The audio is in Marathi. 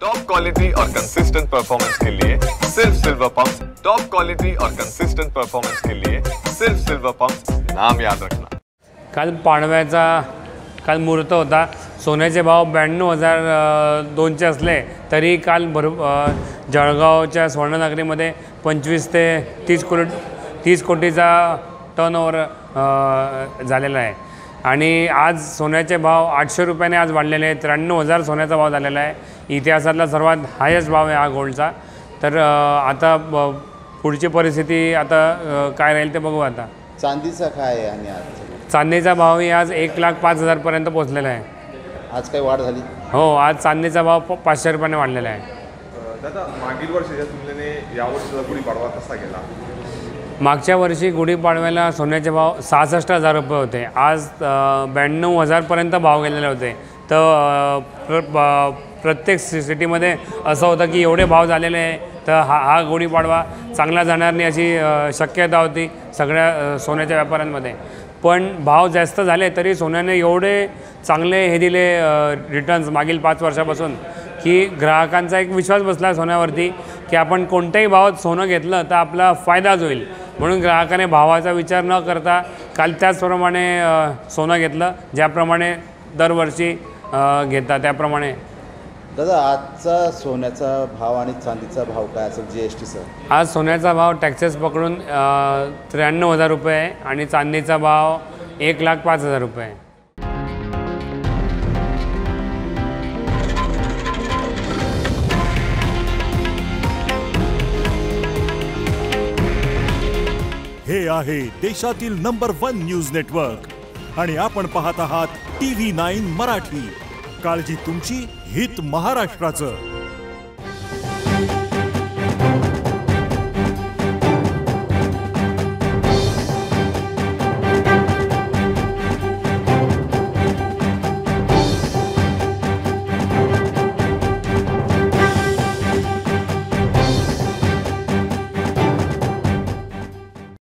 टॉप क्वालिटी और कंसिस्टेंट परफॉर्मेंस के लिए सिर्फ सिल्वर पंप्स। टॉप क्वालिटी और कंसिस्टेंट परफॉर्मेंस के लिए सिर्फ सिल्वर पंप्स, नाम याद रखना। काल पाडव्याचा काल मुहूर्त होता। सोन्याचे भाव 92,200 असले तरी काल जळगावच्या स्वर्णनगरीमध्ये 25 ते 30 कोटीचा टर्नओव्हर झालेला आहे। आणि आज सोन्याचे भाव 800 रुपयाने आज वाढलेले आहेत। 93,000 सोन्याचा भाव झालेला आहे। इतिहासातला सर्वात हायेस्ट भाव आहे हा गोल्डचा। तर आता पुढची परिस्थिती आता काय राहील ते बघू। आता चांदीचा काय आहे आणि आज चांदीचा भावही आज 1,05,000 पर्यंत पोहोचलेला आहे। आज काही वाढ झाली? हो, आज चांदीचा भाव 500 रुपयाने वाढलेला आहे। दादा, मागील वर्षीच्या तुलनेने यावर्षीचा गुढीपाडवा कसा गेला? मागच्या वर्षी गुढीपाडव्याला सोन्याचे भाव 66,000 रुपये होते। आज 92,000 पर्यंत भाव गेलेले होते। तर प्रत्येक सिटीमध्ये असं होतं की एवढे भाव झालेले आहे, तर हा गुढीपाडवा चांगला जाणार नाही अशी शक्यता होती सगळ्या सोन्याच्या व्यापाऱ्यांमध्ये। पण भाव जास्त झाले तरी सोन्याने एवढे चांगले हे दिले रिटर्न्स मागील 5 वर्षापासून की ग्राहकांचा एक विश्वास बसला सोन्यावरती की आपण कोणत्याही भावात सोनं घेतलं तर आपला फायदाच होईल। म्हणून ग्राहकाने भावाचा विचार न करता काल त्याचप्रमाणे सोनं घेतलं, ज्याप्रमाणे दरवर्षी घेतात त्याप्रमाणे। दादा, आजचा सोन्याचा भाव आणि चांदीचा भाव काय असेल GST सह? आज सोन्याचा भाव टॅक्सेस पकडून 93,000 रुपये आहे आणि चांदीचा भाव 1,05,000 रुपये आहे। हे आहे देशातील नंबर 1 न्यूज नेटवर्क आणि आपण पाहत आहात TV9 मराठी। काळजी तुमची, हित महाराष्ट्राचं।